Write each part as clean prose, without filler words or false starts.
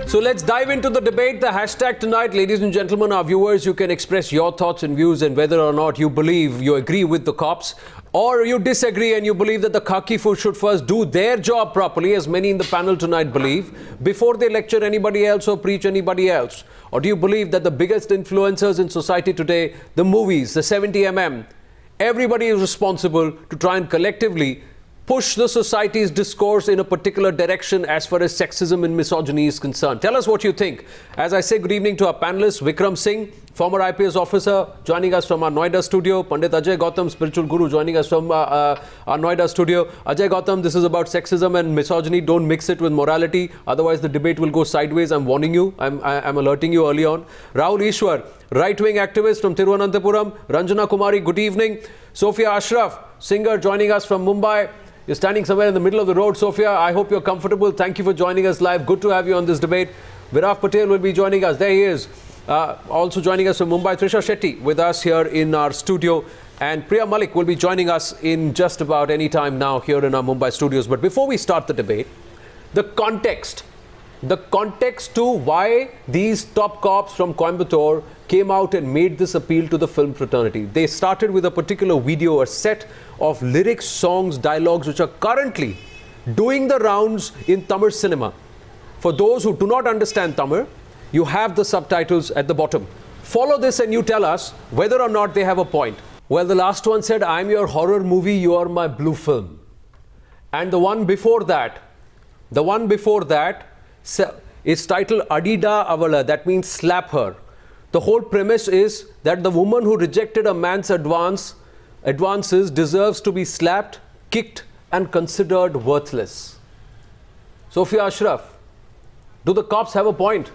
So let's dive into the debate. The hashtag tonight, ladies and gentlemen, our viewers, you can express your thoughts and views and whether or not you believe, you agree with the cops, or you disagree and you believe that the khaki force should first do their job properly, as many in the panel tonight believe, before they lecture anybody else or preach anybody else. Or do you believe that the biggest influencers in society today, the movies, the 70mm, everybody is responsible to try and collectively push the society's discourse in a particular direction as far as sexism and misogyny is concerned? Tell us what you think. As I say, good evening to our panelists. Vikram Singh, former IPS officer, joining us from our Noida studio. Pandit Ajay Gautam, spiritual guru, joining us from our Noida studio. Ajay Gautam, this is about sexism and misogyny. Don't mix it with morality. Otherwise, the debate will go sideways. I'm warning you. I'm alerting you early on. Rahul Ishwar, right-wing activist from Thiruvananthapuram. Ranjana Kumari, good evening. Sophia Ashraf, singer, joining us from Mumbai. You're standing somewhere in the middle of the road, Sophia. I hope you're comfortable. Thank you for joining us live. Good to have you on this debate. Viraf Patel will be joining us. There he is. Also joining us from Mumbai, Trisha Shetty with us here in our studio. And Priya Malik will be joining us in just about any time now here in our Mumbai studios. But before we start the debate, the context to why these top cops from Coimbatore came out and made this appeal to the film fraternity. They started with a particular video, a set of lyrics, songs, dialogues which are currently doing the rounds in Tamil cinema. For those who do not understand Tamil, you have the subtitles at the bottom. Follow this and you tell us whether or not they have a point. Well, the last one said, "I'm your horror movie, you are my blue film." And the one before that is titled Adida Avala, that means slap her. The whole premise is that the woman who rejected a man's advances deserves to be slapped, kicked and considered worthless. Sophia Ashraf, do the cops have a point?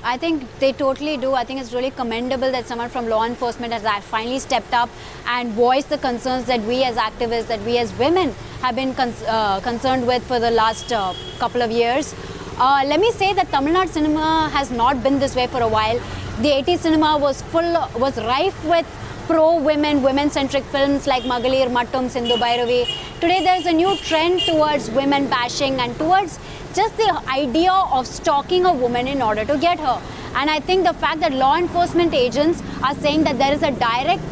I think they totally do. I think it's really commendable that someone from law enforcement has finally stepped up and voiced the concerns that we as activists, that we as women have been concerned with for the last couple of years. Let me say that Tamil Nadu cinema has not been this way for a while. The 80s cinema was rife with pro-women, women-centric films like Magalir Mattum, Sindhu Bhairavi. Today there's a new trend towards women bashing and towards just the idea of stalking a woman in order to get her. And I think the fact that law enforcement agents are saying that there is a direct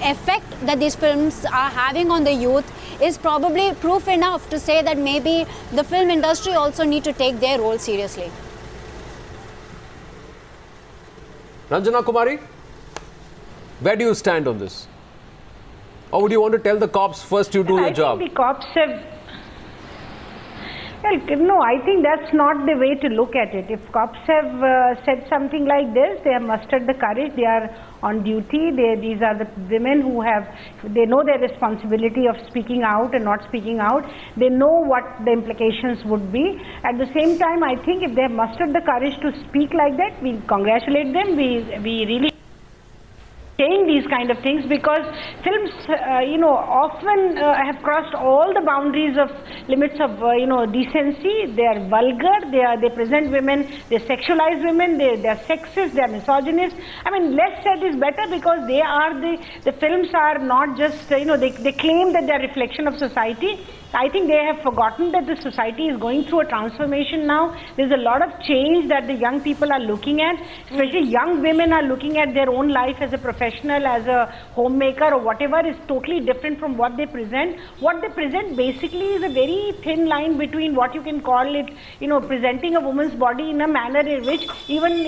effect that these films are having on the youth is probably proof enough to say that maybe the film industry also need to take their role seriously. Ranjana Kumari, where do you stand on this? Or would you want to tell the cops first you do your job? I think the cops have... Well, no, I think that's not the way to look at it. If cops have said something like this, they have mustered the courage, they are on duty, these are the women who they know their responsibility of speaking out and not speaking out. They know what the implications would be. At the same time, I think if they have mustered the courage to speak like that, we congratulate them. We really saying these kind of things, because films often have crossed all the boundaries of limits of decency. They are vulgar, they present women, they sexualize women, they are sexist, they are misogynist. I mean, less said is better, because they are the films are not just they claim that they are a reflection of society. I think they have forgotten that the society is going through a transformation now. There's a lot of change that the young people are looking at, especially young women are looking at their own life as a professional, as a homemaker or whatever, is totally different from what they present. What they present basically is a very thin line between what you can call it, presenting a woman's body in a manner in which even,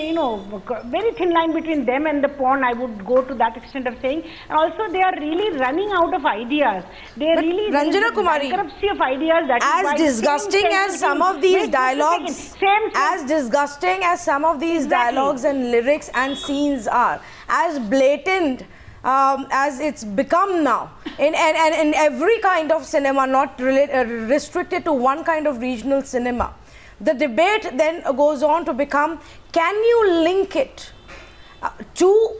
very thin line between them and the porn, I would go to that extent of saying. And also they are really running out of ideas. They are really... Ranjana Kumari, of ideas, that as disgusting as some of these dialogues, as disgusting as some of these dialogues and lyrics and scenes are, as blatant as it's become now in every kind of cinema, not restricted to one kind of regional cinema, the debate then goes on to become, can you link it to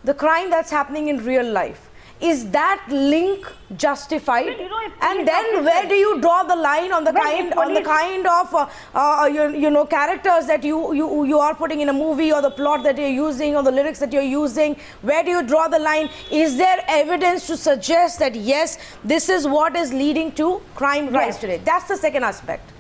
the crime that's happening in real life? is that link justified? Well, you know, and then where do you draw the line on the kind of you know, characters that you are putting in a movie, or the plot that you're using, or the lyrics that you're using? Where do you draw the line? Is there evidence to suggest that yes, this is what is leading to crime rise today? That's the second aspect.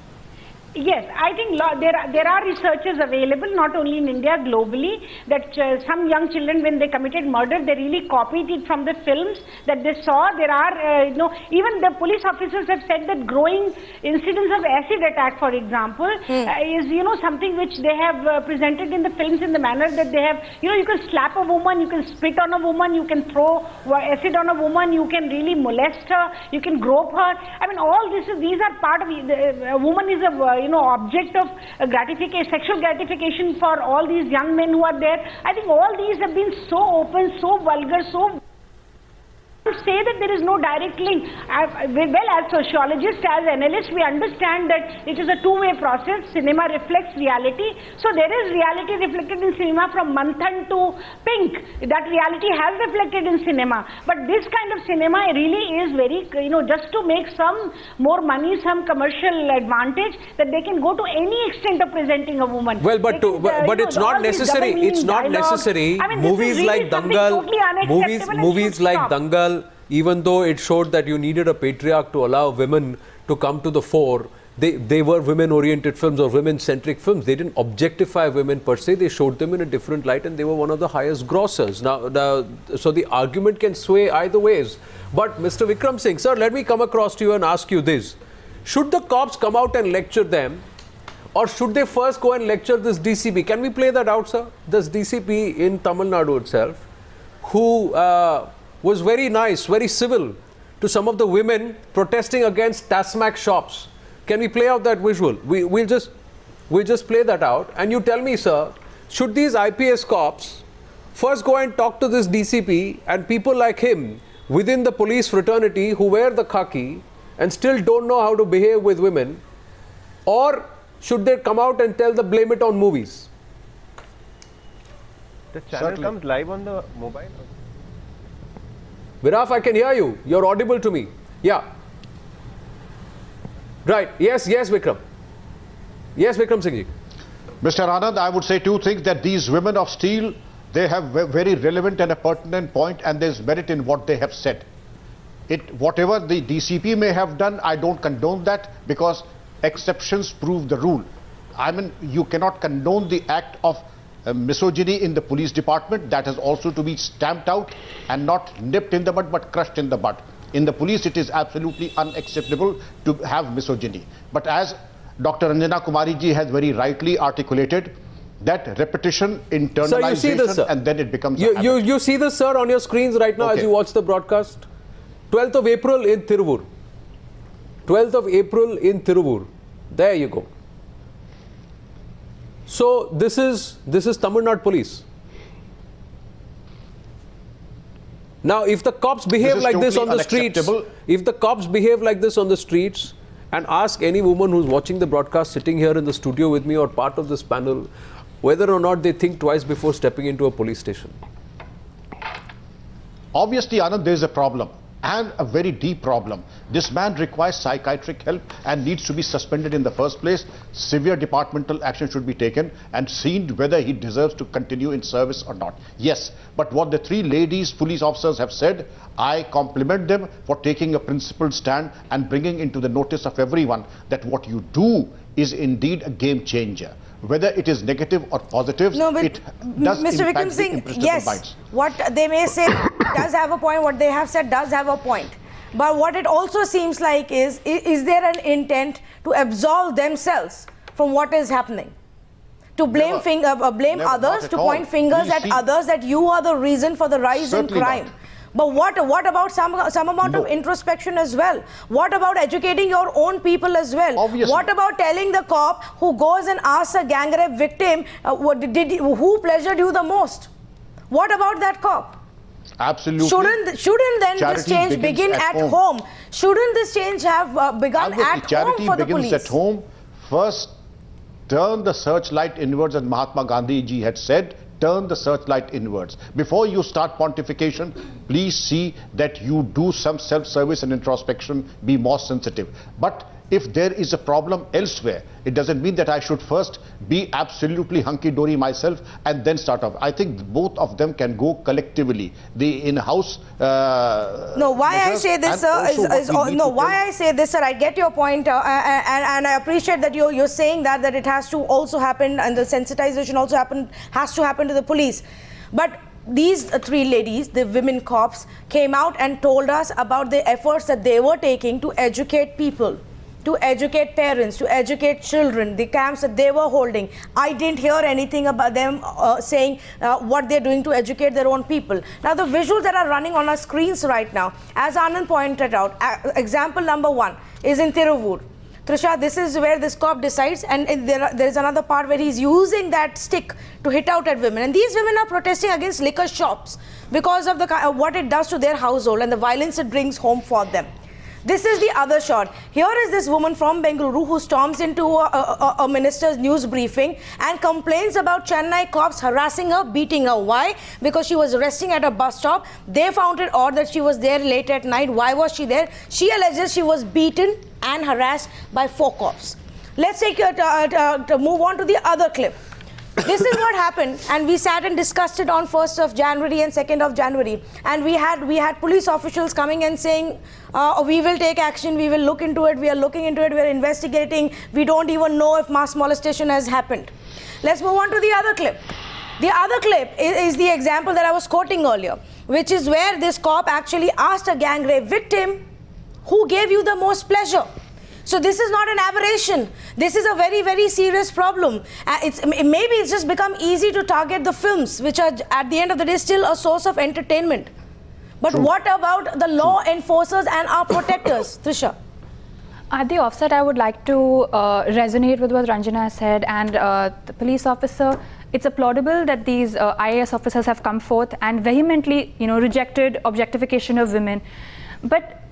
Yes, I think there are researchers available, not only in India, globally, that some young children, when they committed murder, they really copied it from the films that they saw. There are, you know, even the police officers have said that growing incidents of acid attack, for example, is, you know, something which they have presented in the films in the manner that they have, you know, you can slap a woman, you can spit on a woman, you can throw acid on a woman, you can really molest her, you can grope her. I mean, all these are part of, a woman is a, you know, object of gratification, sexual gratification for all these young men who are there. I think all these have been so open, so vulgar, so say that there is no direct link. Well, as sociologists, as analysts, we understand that it is a two-way process. Cinema reflects reality. So there is reality reflected in cinema from Manthan to Pink. That reality has reflected in cinema. But this kind of cinema really is very, you know, just to make some more money, some commercial advantage, that they can go to any extent of presenting a woman. Well, but it's not necessary. It's not necessary. I mean, movies like Dangal, movies like Dangal, even though it showed that you needed a patriarch to allow women to come to the fore, they were women-oriented films or women-centric films. They didn't objectify women per se. They showed them in a different light, and they were one of the highest grossers. So the argument can sway either ways. But Mr. Vikram Singh, sir, let me come across to you and ask you this. Should the cops come out and lecture them, or should they first go and lecture this DCP? Can we play that out, sir? This DCP in Tamil Nadu itself, who was very nice, very civil to some of the women protesting against Tasmac shops. Can we play out that visual? We'll just play that out. And you tell me, sir, should these IPS cops first go and talk to this DCP and people like him within the police fraternity who wear the khaki and still don't know how to behave with women? Or should they come out and blame it on movies? The channel comes live on the mobile. Viraf, I can hear you. You're audible to me. Yeah. Right. Yes, Vikram. Yes, Vikram Singh ji. Mr. Anand, I would say two things, that these women of steel, they have very relevant and a pertinent point, and there's merit in what they have said. Whatever the DCP may have done, I don't condone that, because exceptions prove the rule. I mean, you cannot condone the act of misogyny in the police department. That has also to be stamped out and not nipped in the bud but crushed in the bud. In the police, it is absolutely unacceptable to have misogyny. But as Dr. Anjana Kumari ji has very rightly articulated, that repetition, internalization, sir, you see this, sir? And then it becomes you see this, sir, on your screens right now, okay, as you watch the broadcast. 12th of April in Tiruvur. 12th of April in Tiruvur. There you go. So this is Tamil Nadu police. Now, if the cops behave like this on the streets, if the cops behave like this on the streets, and ask any woman who's watching the broadcast sitting here in the studio with me or part of this panel, whether or not they think twice before stepping into a police station. Obviously, Anand, there is a problem, and a very deep problem. This man requires psychiatric help and needs to be suspended in the first place. Severe departmental action should be taken and seen whether he deserves to continue in service or not. Yes, but what the three ladies police officers have said, I compliment them for taking a principled stand and bringing into the notice of everyone that what you do is indeed a game changer. Whether it is negative or positive, no, but it does Mr. Vikram Singh, yes, minds. What they may say does have a point, what they have said does have a point. But what it also seems like is there an intent to absolve themselves from what is happening? To blame others, to point fingers at others, that you are the reason for the rise in crime. Not. But what about some amount of introspection as well? What about educating your own people as well? Obviously. What about telling the cop who goes and asks a gang rape victim, who pleasured you the most? What about that cop? Absolutely. Shouldn't then this change begin at home? Shouldn't this change have begun at home for the police? Charity begins at home. First, turn the searchlight inwards, as Mahatma Gandhi ji had said, turn the searchlight inwards. Before you start pontification, please see that you do some self-service and introspection, be more sensitive. But if there is a problem elsewhere, it doesn't mean that I should first be absolutely hunky-dory myself and then start off. I think both of them can go collectively. The in-house... no, why I say this, sir, I say this, sir, I get your point, and I appreciate that you're saying that it has to also happen, and the sensitization also has to happen to the police. But these three ladies, the women cops, came out and told us about the efforts that they were taking to educate people, to educate parents, to educate children, the camps that they were holding. I didn't hear anything about them saying what they're doing to educate their own people. Now, the visuals that are running on our screens right now, as Anand pointed out, example number 1 is in Tiruvur. Trisha, this is where this cop decides, and there is another part where he's using that stick to hit out at women. And these women are protesting against liquor shops because of what it does to their household and the violence it brings home for them. This is the other shot. Here is this woman from Bengaluru who storms into a minister's news briefing and complains about Chennai cops harassing her, beating her. Why? Because she was resting at a bus stop. They found it odd that she was there late at night. Why was she there? She alleges she was beaten and harassed by 4 cops. Let's take to move on to the other clip. This is what happened, and we sat and discussed it on 1st of January and 2nd of January, and we had police officials coming and saying, we will take action, we will look into it, we are looking into it, we are investigating, we don't even know if mass molestation has happened. Let's move on to the other clip. The other clip is the example that I was quoting earlier, which is where this cop actually asked a gang rape victim, who gave you the most pleasure? So this is not an aberration. This is a very, very serious problem. Maybe it's just become easy to target the films, which are at the end of the day still a source of entertainment. But what about the law enforcers and our protectors? Trisha. At the offset, I would like to resonate with what Ranjana said, and the police officer. It's applaudable that these IAS officers have come forth and vehemently, rejected objectification of women. But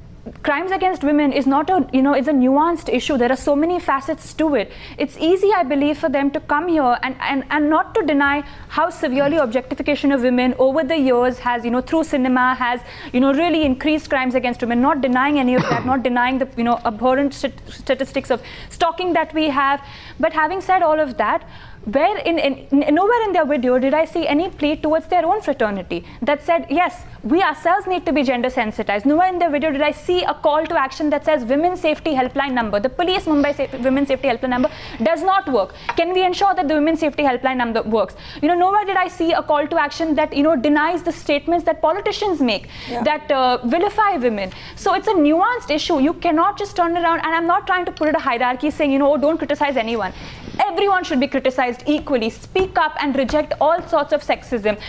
crimes against women is not a, it's a nuanced issue. There are so many facets to it. It's easy, I believe, for them to come here and not to deny how severely objectification of women over the years has, through cinema has, really increased crimes against women. Not denying any of that, not denying the, abhorrent statistics of stalking that we have. But having said all of that, nowhere in their video did I see any plea towards their own fraternity that said, yes, we ourselves need to be gender sensitized. Nowhere in their video did I see a call to action that says women's safety helpline number. The police Mumbai women's safety helpline number does not work. Can we ensure that the women's safety helpline number works? Nowhere did I see a call to action that, denies the statements that politicians make, that vilify women. So it's a nuanced issue. You cannot just turn around, and I'm not trying to put it a hierarchy saying, oh, don't criticize anyone. Everyone should be criticized equally. Speak up and reject all sorts of sexism.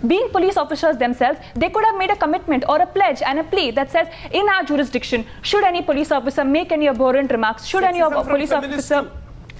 Being police officers themselves, they could have made a commitment or a pledge and a plea that says, in our jurisdiction, should any police officer make any abhorrent remarks, should any police officer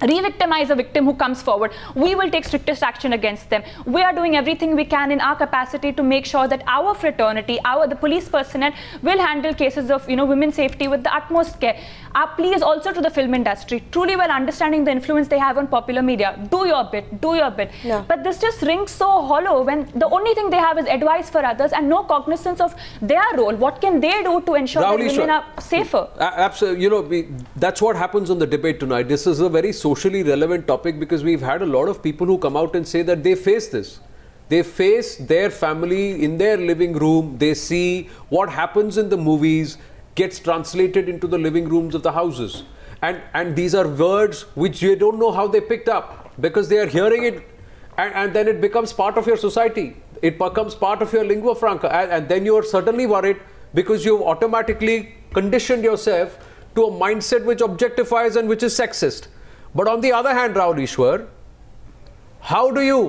re-victimize a victim who comes forward, we will take strictest action against them. We are doing everything we can in our capacity to make sure that our fraternity, the police personnel will handle cases of women's safety with the utmost care. Our plea is also to the film industry, truly well understanding the influence they have on popular media. Do your bit, do your bit. Yeah. But this just rings so hollow when the only thing they have is advice for others and no cognizance of their role. What can they do to ensure that women are safer? Absolutely. That's what happens on the debate tonight. This is a very socially relevant topic because we've had a lot of people who come out and say that they face this. They face their family in their living room. They see what happens in the movies gets translated into the living rooms of the houses. And these are words which you don't know how they picked up because they are hearing it and then it becomes part of your society. It becomes part of your lingua franca and then you are certainly worried because you've automatically conditioned yourself to a mindset which objectifies and which is sexist. But on the other hand, Rahul Ishwar,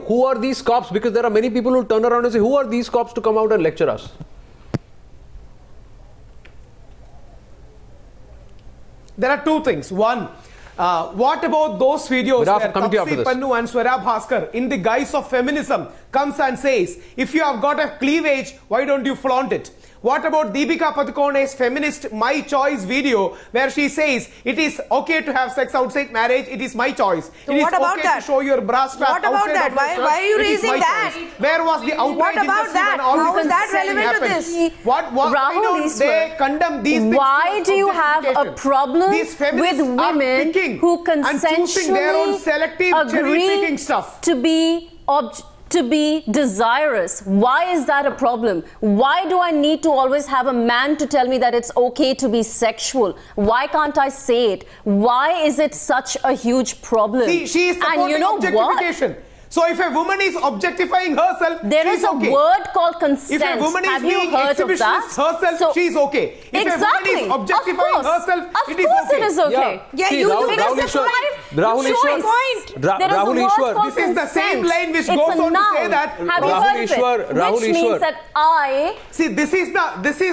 who are these cops? Because there are many people who turn around and say, who are these cops to come out and lecture us? There are two things. One, what about those videos where Taapsee Pannu and Swarya Bhaskar, in the guise of feminism, comes and says, if you have got a cleavage, why don't you flaunt it? What about Deepika Padukone's feminist My Choice video, where she says it is okay to have sex outside marriage, it is my choice. So it is what about okay that? to show your bra strap. What about that? Why are you raising that? Where was the outrage? What about that? How is that relevant to this? Why don't they condemn these things? Why do you have a problem with women who consensually agree to be desirous? Why is that a problem? Why do I need to always have a man to tell me that it's okay to be sexual? Why can't I say it? Why is it such a huge problem? See, she is supporting objectification. So if a woman is objectifying herself, there is a word called consent. If a woman is being exhibitionist herself, she is okay. If a woman is objectifying herself, it is okay. Of course it is okay. Yeah, see, Rahul Ishwar, this is the same line which goes on to say that which means that I... See, this is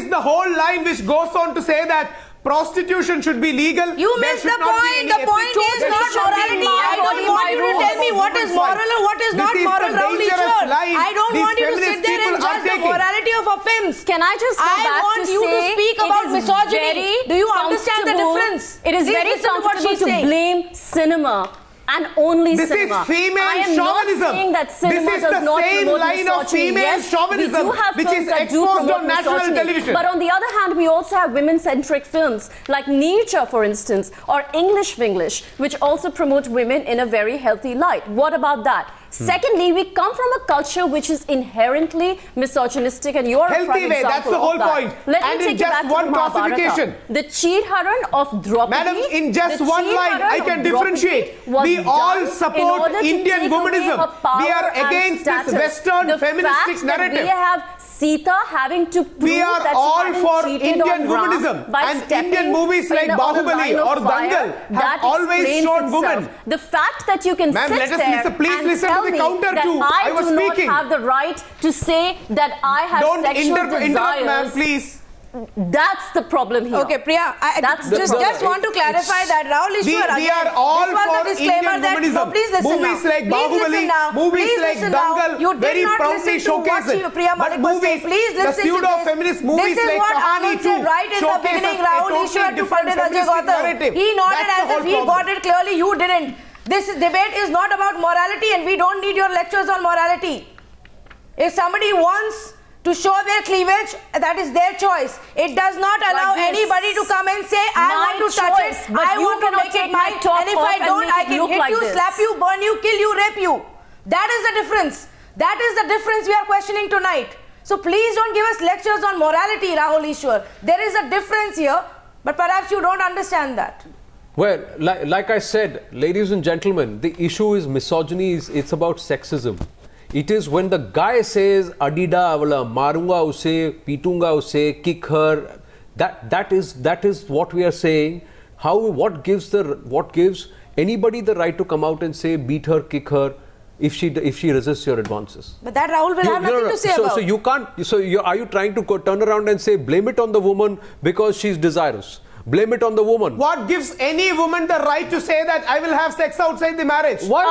the whole line which goes on to say that prostitution should be legal. You missed the point. The point is not morality. I don't want you to tell me what is moral or what is not moral, Rahul Ishwar. I don't want you to sit there and judge the morality of a film. Can I just go back to say I want you to speak about misogyny. Do you understand the difference? It is very comfortable to blame cinema and only cinema. This is female chauvinism. This is the same line of female chauvinism which is exposed on national television. But on the other hand, we also have women-centric films like Neercha, for instance, or English Vinglish, which also promote women in a very healthy light. What about that? Secondly, we come from a culture which is inherently misogynistic, and you're a prime example. That's the whole point. Let me take you back to one classification. The Cheer-Haran of Draupadi. Madam, in just one line, I can differentiate. We all support Indian womanism. We are against this Western feministic narrative. We have Sita having to prove we are that all for Indian womanism, and Indian movies like Bahubali or Dangal have always shown women. The fact that you can sit there and tell me that I do not have the right to say that I have sexual desires. Don't interrupt, ma'am, please. That's the problem here. Okay, Priya, I just want to clarify that Rahul Ishwar, we are all for Indian womanism. Please listen movies like Bahubali, movies like Dangal, very proudly showcase it. But movies, the pseudo-feminist movies like Kahani too, showcase a totally different feministic narrative. He nodded as if he got it clearly, you didn't. This debate is not about morality, and we don't need your lectures on morality. If somebody wants to show their cleavage, that is their choice. It does not allow anybody to come and say, I want to touch it, I want to make it mine, and if I don't, I can hit you, slap you, burn you, kill you, rape you. That is the difference. That is the difference we are questioning tonight. So please don't give us lectures on morality, Rahul Ishwar. There is a difference here, but perhaps you don't understand that. Well, like I said, ladies and gentlemen, the issue is misogyny, it's about sexism. It is when the guy says, Adida, marunga use, pitunga use, kick her, that is what we are saying. What gives anybody the right to come out and say, beat her, kick her, if she resists your advances? But that Rahul will have nothing to say about. So you can't, are you trying to turn around and say, blame it on the woman because she's desirous? Blame it on the woman. What gives any woman the right to say that I will have sex outside the marriage? What?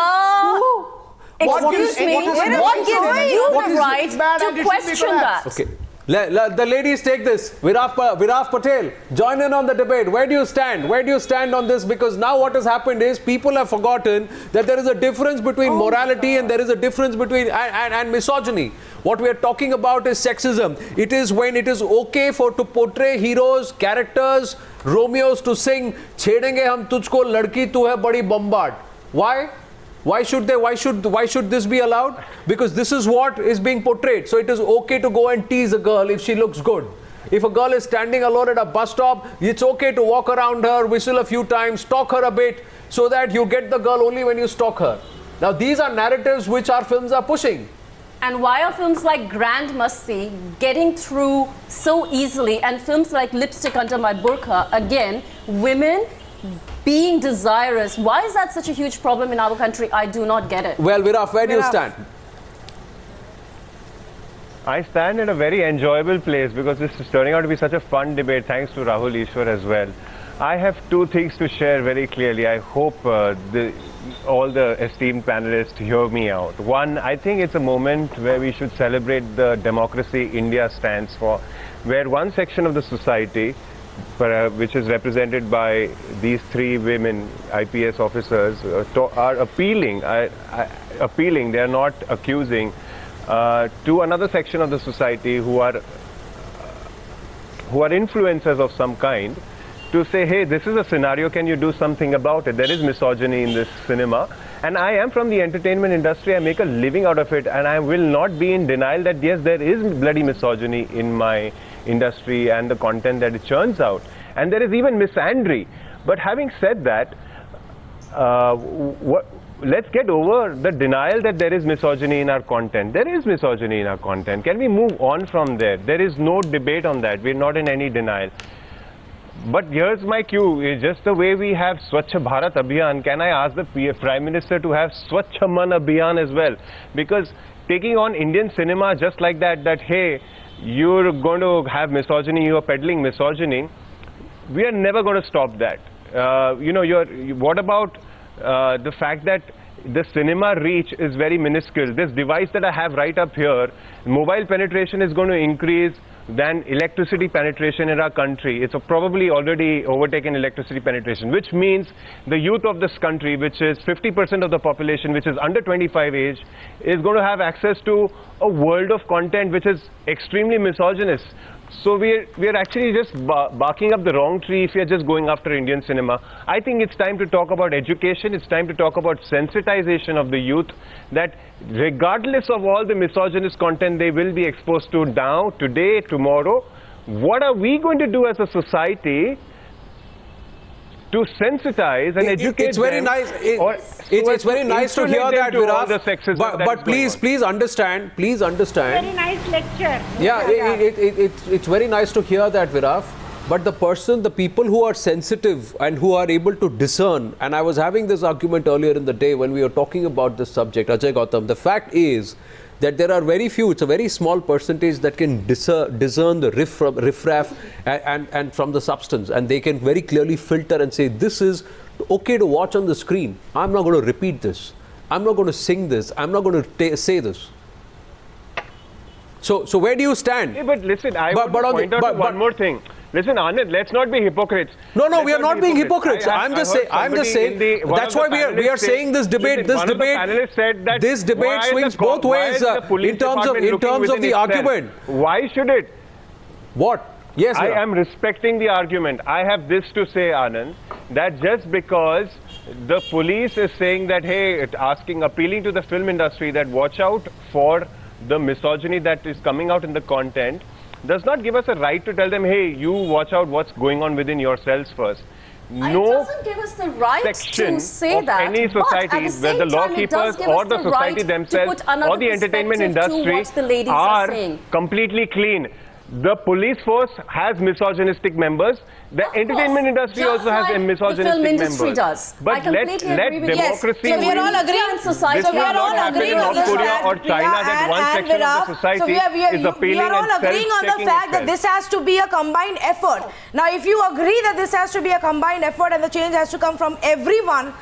Excuse me, what gives you the right to question that? Okay. The ladies take this. Viraf Patel, join in on the debate. Where do you stand? Where do you stand on this? Because now what has happened is people have forgotten that there is a difference between morality and there is a difference between and misogyny. What we are talking about is sexism. It is when it is okay to portray heroes, characters, Romeos to sing "Chhedenge hum tujhko ladki tu hai badi bombard." Why? Why should this be allowed? Because this is what is being portrayed. So it is okay to go and tease a girl if she looks good. If a girl is standing alone at a bus stop, it's okay to walk around her, whistle a few times, stalk her a bit, so that you get the girl only when you stalk her. Now these are narratives which our films are pushing. And why are films like Grand Masti getting through so easily, and films like Lipstick Under My Burqa, again, women being desirous, why is that such a huge problem in our country? I do not get it. Well, Viraf, where do you stand? I stand in a very enjoyable place because this is turning out to be such a fun debate, thanks to Rahul Ishwar as well. I have two things to share very clearly. I hope all the esteemed panelists hear me out. One, I think it's a moment where we should celebrate the democracy India stands for. where one section of the society, which is represented by these 3 women IPS officers, are appealing, they are not accusing, to another section of the society who are influencers of some kind, to say, hey, this is a scenario, can you do something about it? There is misogyny in this cinema. And I am from the entertainment industry, I make a living out of it, and I will not be in denial that yes, there is bloody misogyny in my industry and the content that it churns out. And there is even misandry. But having said that, let's get over the denial that there is misogyny in our content. There is misogyny in our content. Can we move on from there? There is no debate on that. We're not in any denial. But here's my cue, it's just the way we have Swachh Bharat Abhiyan. Can I ask the Prime Minister to have Swachh Man Abhiyan as well? Because taking on Indian cinema just like that, hey, you're going to have misogyny, you're peddling misogyny, we are never going to stop that. What about the fact that the cinema reach is very minuscule? This device that I have right up here, mobile penetration is going to increase than electricity penetration in our country. It's probably already overtaken electricity penetration, which means the youth of this country, which is 50% of the population, which is under 25 age, is going to have access to a world of content which is extremely misogynist. So we're actually just barking up the wrong tree if we're just going after Indian cinema. I think it's time to talk about education. It's time to talk about sensitization of the youth, that regardless of all the misogynist content they will be exposed to now, today, tomorrow, what are we going to do as a society to sensitize and educate it's very them? Nice. It's very nice to hear that, Viraf. But please understand. Please understand. Very nice lecture. Yeah, it's very nice to hear that, Viraf. But the people who are sensitive and who are able to discern, and I was having this argument earlier in the day when we were talking about this subject, Ajay Gautam, the fact is that there are very few, it's a very small percentage that can discern the riffraff and from the substance, and they can very clearly filter and say, this is okay to watch on the screen. I'm not going to repeat this. I'm not going to sing this. I'm not going to say this. So where do you stand? Hey, but listen, I want to point out one more thing. Listen, Anand, let's not be hypocrites. No, we are not being hypocrites. I'm just saying. That's why we are saying this debate. This debate swings both ways in terms of the argument. Why should it? What? Yes, I am respecting the argument. I have this to say, Anand, that just because the police is saying that, hey, appealing to the film industry that watch out for the misogyny that is coming out in the content, does not give us a right to tell them, hey, you watch out what's going on within yourselves first. It doesn't give us the right to say that, any society where the law keepers or the society themselves or the entertainment industry are completely clean. The police force has misogynistic members. The entertainment industry also has a misogynistic members. But let democracy win. So we are all agreeing on society. So we are all agreeing on North Korea or China that one section of the society is appealing and we are all agreeing on the fact that this has to be a combined effort. Now, if you agree that this has to be a combined effort and the change has to come from everyone,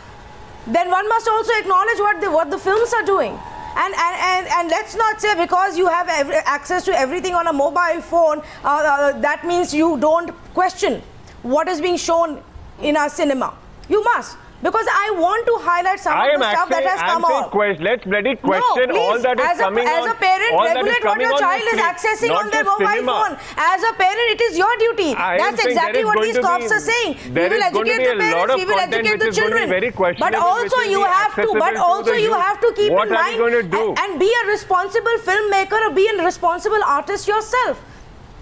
then one must also acknowledge what the films are doing. And let's not say because you have access to everything on a mobile phone, that means you don't question what is being shown in our cinema. You must. Because I want to highlight some of the stuff that has come out. Let's bloody question all that is coming on. As a parent, regulate what your child is accessing on their mobile phone. As a parent, it is your duty. That's exactly what these cops are saying. We will educate the parents, we will educate the children. But also you have to keep in mind and be a responsible filmmaker or be a responsible artist yourself.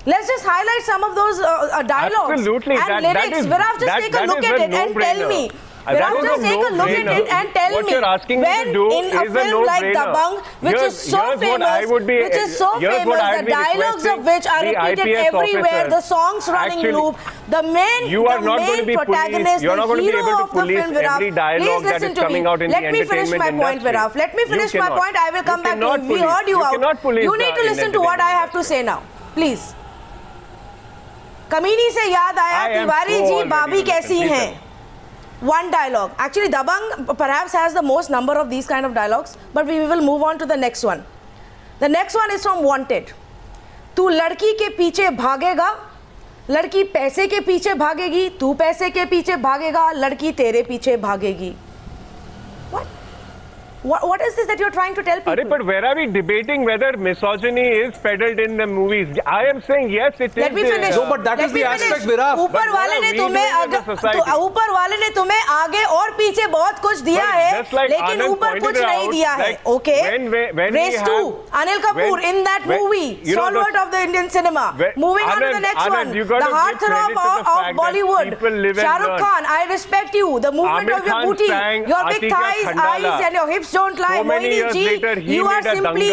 Let's just highlight some of those dialogues and lyrics. Viraf, just take a look at it and tell me. Just take a look at it and tell me when in a film like Dabangg, which is so famous, the dialogues of which are repeated everywhere, the songs running loop, the main protagonist, the hero of the film, Viraf. Please listen to me. Let me finish my point, Viraf. Let me finish my point. I will come back to you. We heard you out. You need to listen to what I have to say now. Please. कमीनी से याद आया तिवारी जी भाभी कैसी हैं. One dialogue. Actually, Dabangg perhaps has the most number of these kind of dialogues, but we will move on to the next one. The next one is from Wanted. तू लड़की के पीछे भागेगा, लड़की पैसे के पीछे भागेगी, तू पैसे के पीछे भागेगा, लड़की तेरे पीछे भागेगी. What is this that you're trying to tell people? But where are we debating whether misogyny is peddled in the movies? I am saying yes, it is. Let me finish. No, but that is the aspect, Viraf. ऊपर वाले ने तुम्हें आगे और पीछे बहुत कुछ दिया है, लेकिन ऊपर कुछ नहीं दिया है. Okay. Race 2, Anil Kapoor in that movie, stalwart of the Indian cinema. Moving on to the next one, the heartthrob of Bollywood, Shah Rukh Khan. I respect you. The movement of your booty, your big thighs, eyes, and your hips don't lie. Moini ji, you are simply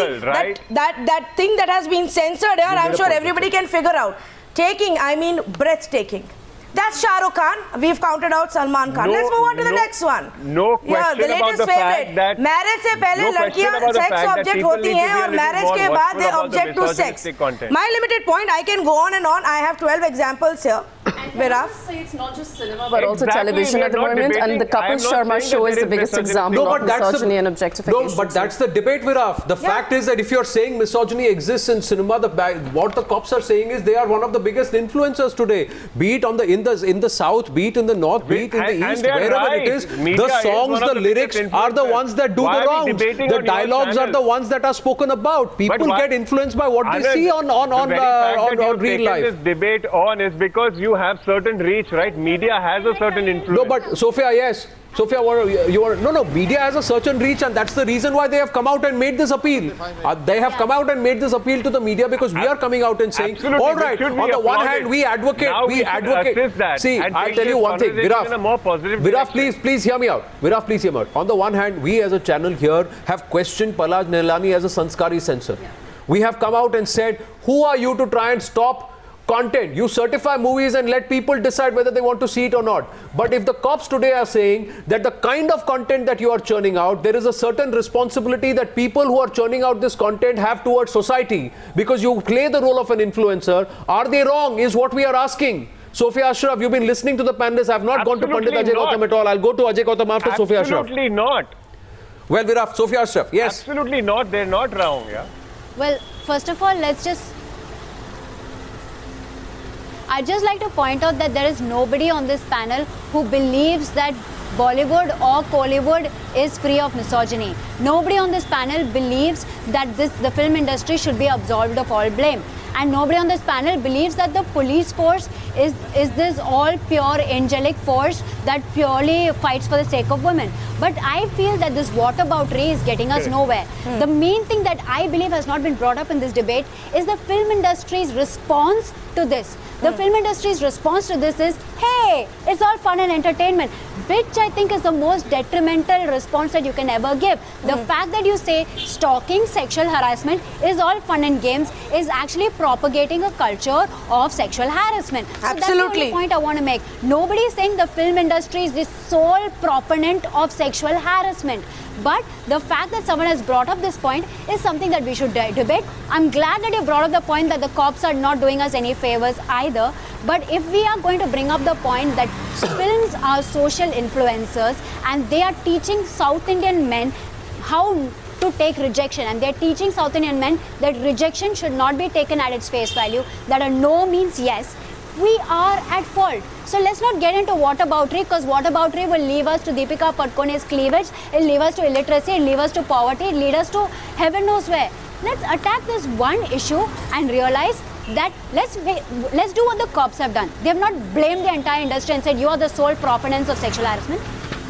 that thing that has been censored here. I'm sure everybody can figure out. Taking, I mean breathtaking. That's Shah Rukh Khan. We've counted out Salman Khan. Let's move on to the next one. No question about the fact that marriage से पहले लड़कियां sex object होती हैं और marriage के बाद they object to sex. My limited point, I can go on and on. I have 12 examples here. Viraf, say it's not just cinema but also television at the moment, and the Kapil Sharma show is the biggest example of misogyny and objectification. No, but that's the debate, Viraf. The fact is that if you're saying misogyny exists in cinema, what the cops are saying is they are one of the biggest influencers today. Be it in the south, be it in the north, be it in the east, wherever it is, the songs, the lyrics are the ones that do the wrongs. The dialogues are the ones that are spoken about. People get influenced by what they see on real life. This debate on is because you have certain reach, right? Media has a certain influence. No, but Sophia, yes. Sophia, media has a certain reach, and that's the reason why they have come out and made this appeal. They have come out and made this appeal to the media because we are coming out and saying, all right, on the one hand, we advocate. See, I'll tell you one thing, Viraf, please hear me out. Viraf, please hear me out. On the one hand, we as a channel here have questioned Palaj Nehlani as a sanskari censor. We have come out and said, who are you to try and stop content? You certify movies and let people decide whether they want to see it or not. But if the cops today are saying that the kind of content that you are churning out, there is a certain responsibility that people who are churning out this content have towards society because you play the role of an influencer, are they wrong is what we are asking. Sophia Ashraf, you've been listening to the panelists. I have not gone to Pandit Ajay Gautam at all. I'll go to Ajay Gautam after Sophia Ashraf. Absolutely not. Well, Viraf, Sophia Ashraf, yes. Absolutely not. They're not wrong, yeah. Well, first of all, I'd just like to point out that there is nobody on this panel who believes that Bollywood or Kollywood is free of misogyny. Nobody on this panel believes that the film industry should be absolved of all blame. And nobody on this panel believes that the police force is this all pure angelic force that purely fights for the sake of women. But I feel that this whataboutery is getting us nowhere. The main thing that I believe has not been brought up in this debate is the film industry's response to this. The film industry's response to this is, hey, it's all fun and entertainment, which I think is the most detrimental response that you can ever give. The fact that you say stalking, sexual harassment is all fun and games is actually propagating a culture of sexual harassment. So Absolutely. That's the only point I want to make. Nobody is saying the film industry is the sole proponent of sexual harassment. But the fact that someone has brought up this point is something that we should debate. I'm glad that you brought up the point that the cops are not doing us any favors either. But if we are going to bring up the point that films are social influencers and they are teaching South Indian men how to take rejection, and they're teaching South Indian men that rejection should not be taken at its face value, that a no means yes, we are at fault. So let's not get into whataboutery, because whataboutery will leave us to Deepika Padukone's cleavage, it'll leave us to illiteracy, it'll leave us to poverty, it'll lead us to heaven knows where. Let's attack this one issue and realize that let's do what the cops have done. They have not blamed the entire industry and said you are the sole proponents of sexual harassment.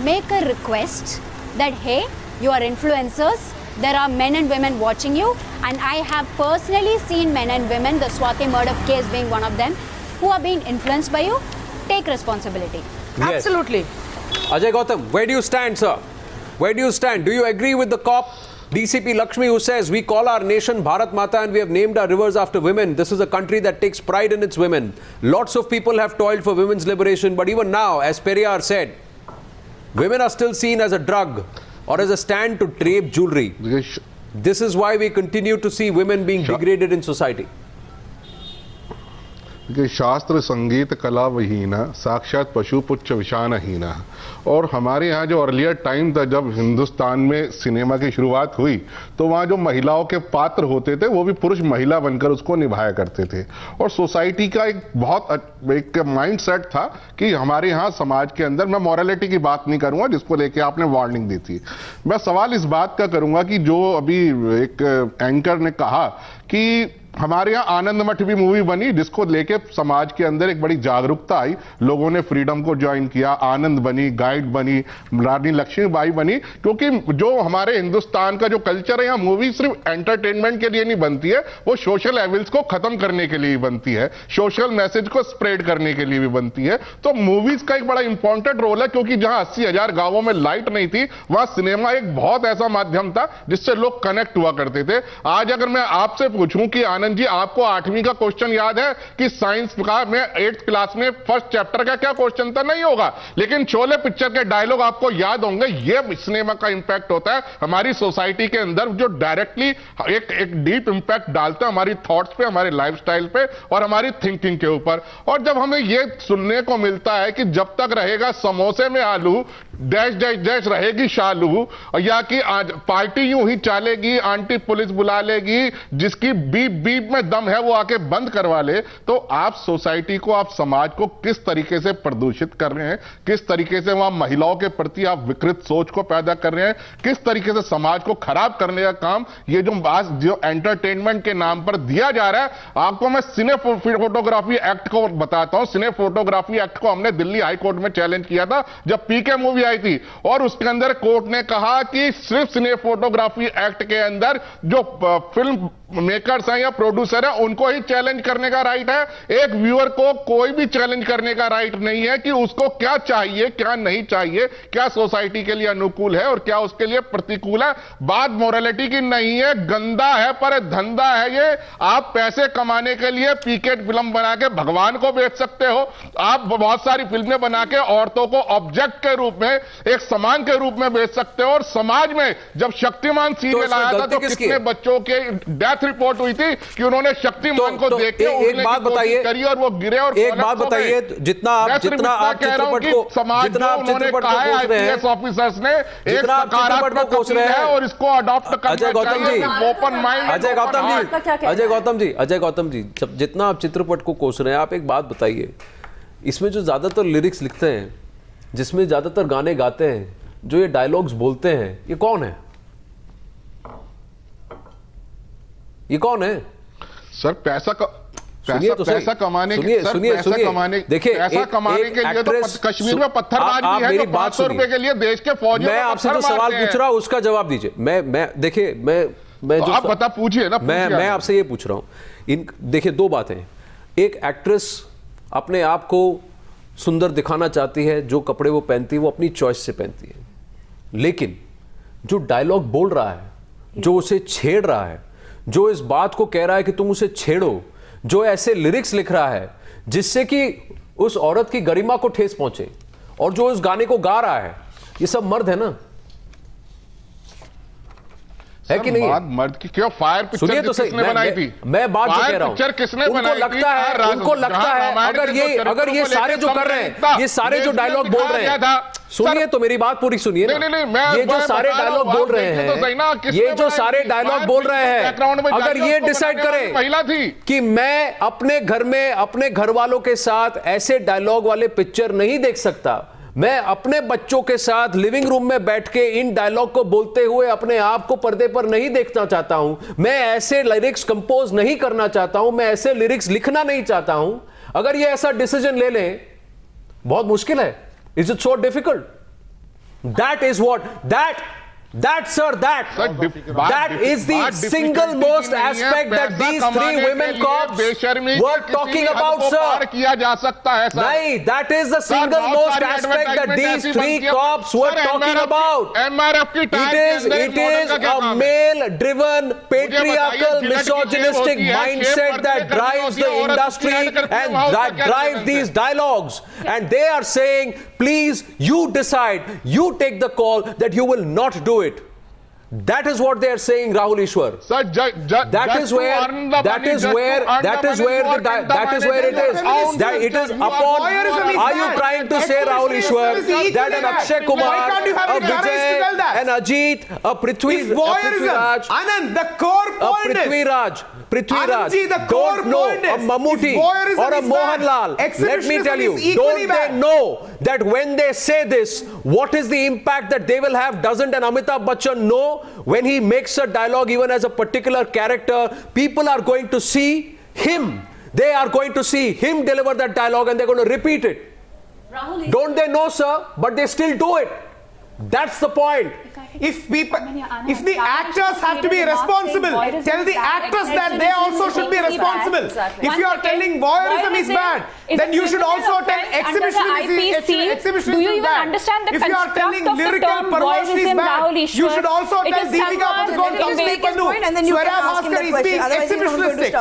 Make a request that, hey, you are influencers, there are men and women watching you, and I have personally seen men and women, the Swati murder case being one of them, who are being influenced by you. Take responsibility. Yes. Absolutely. Ajay Gautam, where do you stand, sir? Where do you stand? Do you agree with the cop, DCP Lakshmi, who says we call our nation Bharat Mata and we have named our rivers after women? This is a country that takes pride in its women. Lots of people have toiled for women's liberation, but even now, as Periyar said, women are still seen as a drug or as a stand to drape jewelry. This is why we continue to see women being degraded in society. कि शास्त्र संगीत कला विहीना साक्षात पशु पुच्छ विषानहीना। और हमारे यहाँ जो अर्लियर टाइम था जब हिंदुस्तान में सिनेमा की शुरुआत हुई तो वहाँ जो महिलाओं के पात्र होते थे वो भी पुरुष महिला बनकर उसको निभाया करते थे। और सोसाइटी का एक बहुत एक माइंड सेट था कि हमारे यहाँ समाज के अंदर, मैं मॉरलिटी की बात नहीं करूंगा जिसको लेके आपने वार्निंग दी थी, मैं सवाल इस बात का करूंगा कि जो अभी एक एंकर ने कहा कि हमारे यहाँ आनंद मठ भी मूवी बनी जिसको लेके समाज के अंदर एक बड़ी जागरूकता आई, लोगों ने फ्रीडम को ज्वाइन किया, आनंद बनी, गाइड बनी, रानी लक्ष्मीबाई बनी। क्योंकि जो हमारे हिंदुस्तान का जो कल्चर है, यहाँ मूवी सिर्फ एंटरटेनमेंट के लिए नहीं बनती है, वो सोशल एविल्स को खत्म करने के लिए बनती है, सोशल मैसेज को स्प्रेड करने के लिए भी बनती है। तो मूवीज का एक बड़ा इंपॉर्टेंट रोल है, क्योंकि जहां 80,000 गांवों में लाइट नहीं थी वहां सिनेमा एक बहुत ऐसा माध्यम था जिससे लोग कनेक्ट हुआ करते थे। आज अगर मैं आपसे पूछूं कि आनंद जी, आपको 8वीं का क्वेश्चन याद है कि साइंस का में 8th क्लास में फर्स्ट चैप्टर का क्या क्वेश्चन था? नहीं होगा, लेकिन शोले पिक्चर के डायलॉग आपको याद होंगे। यह सिनेमा का इंपैक्ट होता है हमारी सोसाइटी के अंदर, जो डायरेक्टली एक डीप इंपैक्ट डालता है हमारी थॉट्स पे, हमारे लाइफस्टाइल पे और हमारी थिंकिंग के ऊपर। और जब हमें यह सुनने को मिलता है कि जब तक रहेगा समोसे में आलू डैश डैश डैश रहेगी शालू, या कि आज पार्टी यूं ही चलेगी, आंटी पुलिस बुला लेगी, जिसकी बीप बीप में दम है वो आके बंद करवा ले, तो आप सोसाइटी को, आप समाज को किस तरीके से प्रदूषित कर रहे हैं, किस तरीके से वहां महिलाओं के प्रति आप विकृत सोच को पैदा कर रहे हैं, किस तरीके से समाज को खराब करने का काम ये जो एंटरटेनमेंट के नाम पर दिया जा रहा है। आपको मैं सिने फोटोग्राफी एक्ट को बताता हूं। सिने फोटोग्राफी एक्ट को हमने दिल्ली हाई कोर्ट में चैलेंज किया था जब पीके मूवी आई थी, और उसके अंदर कोर्ट ने कहा कि सिर्फ सिने फोटोग्राफी एक्ट के अंदर जो फिल्म मेकर्स हैं या प्रोड्यूसर है उनको ही चैलेंज करने का राइट है। एक व्यूअर को कोई भी चैलेंज करने का राइट नहीं है कि उसको क्या चाहिए, क्या नहीं चाहिए, क्या सोसाइटी के लिए अनुकूल है और क्या उसके लिए प्रतिकूल है। बात मोरालिटी की नहीं है, गंदा है पर धंधा है ये। आप पैसे कमाने के लिए पीकेट फिल्म बना के भगवान को बेच सकते हो, आप बहुत सारी फिल्में बना के औरतों को ऑब्जेक्ट के रूप में, एक सामान के रूप में बेच सकते हो। और समाज में जब शक्तिमान सीरियल आया था तो कितने बच्चों के डेथ रिपोर्ट हुई थी कि उन्होंने शक्तिमान को देख के एक बात बताइए करी और वो गिरे। और एक बात बताइए, जितना आप चित्रपट को ऑफिसर्स ने एक सकारात्मक कोच रहे हैं और इसको अडॉप्ट करना चाहिए ओपन माइंड। अजय गौतम जी, जितना आप चित्रपट को कोस रहे हैं, आप एक बात बताइए, इसमें जो ज्यादातर लिरिक्स लिखते हैं, जिसमें ज्यादातर गाने गाते हैं, जो ये डायलॉग्स बोलते हैं, ये कौन है? ये कौन है? सर पैसा कमाने के लिए तो कश्मीर में पत्थरबाजी है, 500 रुपए के लिए देश के फौजियों मैं आपसे जो सवाल पूछ रहा हूं उसका जवाब दीजिए। मैं तो आप बता पूछिए ना। मैं आपसे ये पूछ रहा हूं, देखिए दो बातें। एक एक्ट्रेस अपने आप को सुंदर दिखाना चाहती है, जो कपड़े वो पहनती है वो अपनी चॉइस से पहनती है, लेकिन जो डायलॉग बोल रहा है, जो उसे छेड़ रहा है, जो इस बात को कह रहा है कि तुम उसे छेड़ो, जो ऐसे लिरिक्स लिख रहा है जिससे कि उस औरत की गरिमा को ठेस पहुंचे, और जो इस गाने को गा रहा है, ये सब मर्द है ना? है कि नहीं? मर्द की क्यों? फायर पिक्चर तो किसने बनाई थी? मैं बात जो कह रहा हूं, पिक्चर किसने बनाई थी? उनको लगता है अगर ये सारे जो कर रहे हैं, ये सारे जो डायलॉग बोल रहे हैं, सुनिए तो मेरी बात पूरी सुनिए ना। ये जो सारे डायलॉग बोल रहे हैं, ये जो सारे डायलॉग बोल रहे हैं, अगर ये डिसाइड करें महिला थी कि मैं अपने घर में अपने घर वालों के साथ ऐसे डायलॉग वाले पिक्चर नहीं देख सकता, मैं अपने बच्चों के साथ लिविंग रूम में बैठ के इन डायलॉग को बोलते हुए अपने आप को पर्दे पर नहीं देखना चाहता हूं, मैं ऐसे लिरिक्स कंपोज नहीं करना चाहता हूं, मैं ऐसे लिरिक्स लिखना नहीं चाहता हूं, अगर ये ऐसा डिसीजन ले लें, बहुत मुश्किल है। Is it so difficult? That is what that is the single most aspect that these three women cops were talking about, sir. किया जा सकता है सर। नहीं, that is the single most aspect that these three cops were talking about. It is a male-driven, patriarchal, misogynistic mindset that drives the industry and that drives these dialogues. And they are saying, please, you decide, you take the call that you will not do it. That is what they are saying, Rahul Ishwar. Sir, that is where it is. It is upon. Are you trying to say, Rahul Ishwar, that an Akshay Kumar, a Vijay, an Ajit, a Prithviraj, Anand, the core point is Prithviraj, don't know a Mammootty or a Mohanlal. Let me tell you, don't they know that when they say this, what is the impact that they will have? Doesn't an Amitabh Bachchan know when he makes a dialogue, even as a particular character, people are going to see him. They are going to see him deliver that dialogue and they're going to repeat it. Don't they know, sir? But they still do it. That's the point. If the actors have to be responsible, tell the actors that they also should be responsible. If you are telling voyeurism is bad, then you should also tell exhibitionism is bad. Do you even understand the construct of the term voyeurism, Rahul Ishwar? You should also tell Deepika Padukone, Tamsi Pannu, Swarya Bhaskar is being exhibitionistic.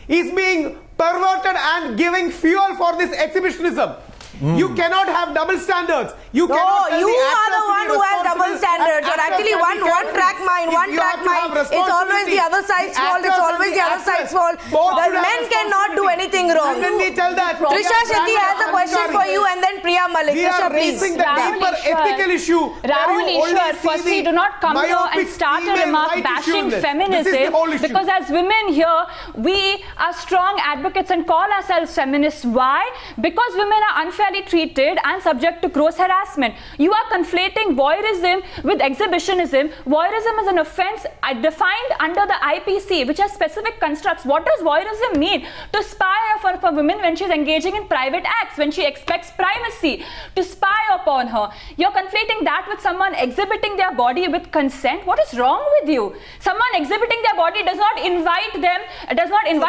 He's being perverted and giving fuel for this exhibitionism. You cannot have double standards. You cannot. No, you are the one who has double standards. Or actually, one track mind. It's always the other side's fault. It's always the other side's fault. The men cannot do anything wrong. And then we tell that. Trisha Shetty has a question for you, and then Priya Malik. We are raising the deeper ethical issue. Rahul Ishwar, firstly, do not come here and start a remark bashing feminism, because as women here, we are strong advocates and call ourselves feminists. Why? Because women are unfairly treated and subject to gross harassment. You are conflating voyeurism with exhibitionism. Voyeurism is an offence defined under the IPC, which has specific constructs. What does voyeurism mean? To spy for a woman when she is engaging in private acts, when she expects privacy, to spy upon her. You're conflating that with someone exhibiting their body with consent. What is wrong with you? Someone exhibiting their body does not invite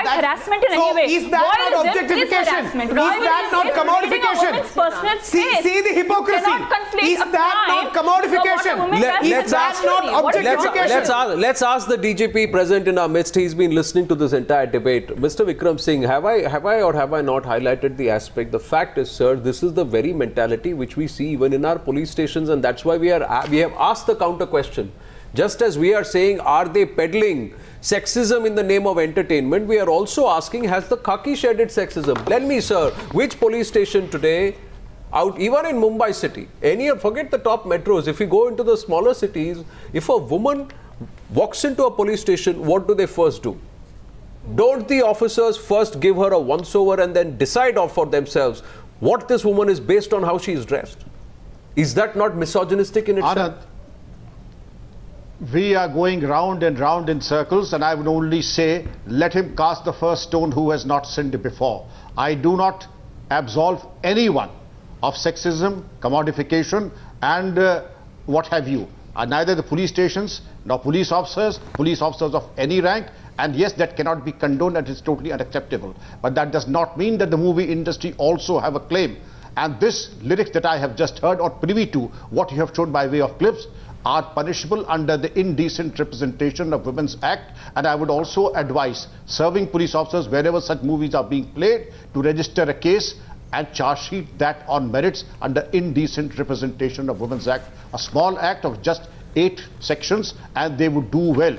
harassment in any way. Is that not objectification? Is that not commodification? See the hypocrisy. Is that not commodification? Let's ask the DGP present in our midst. He's been listening to this entire debate. Mr. Vikram Singh, have I not highlighted the aspect? The fact is, sir, this is the very mentality which we see even in our police stations, and that's why we have asked the counter question. Just as we are saying, are they peddling sexism in the name of entertainment, we are also asking, has the khaki shedded sexism? Tell me, sir, which police station today, out even in Mumbai city, forget the top metros, if you go into the smaller cities, if a woman walks into a police station, what do they first do? Don't the officers first give her a once-over and then decide for themselves what this woman is based on how she is dressed? Is that not misogynistic in itself? Anand, we are going round and round in circles, and I would only say, let him cast the first stone who has not sinned before. I do not absolve anyone of sexism, commodification, and what have you. Neither the police stations, nor police officers of any rank, and yes, that cannot be condoned and is totally unacceptable. But that does not mean that the movie industry also have a claim. And this lyrics that I have just heard or privy to, what you have shown by way of clips, are punishable under the Indecent Representation of Women's Act. And I would also advise serving police officers, wherever such movies are being played, to register a case and charge sheet that on merits under Indecent Representation of Women's Act. A small act of just 8 sections, and they would do well.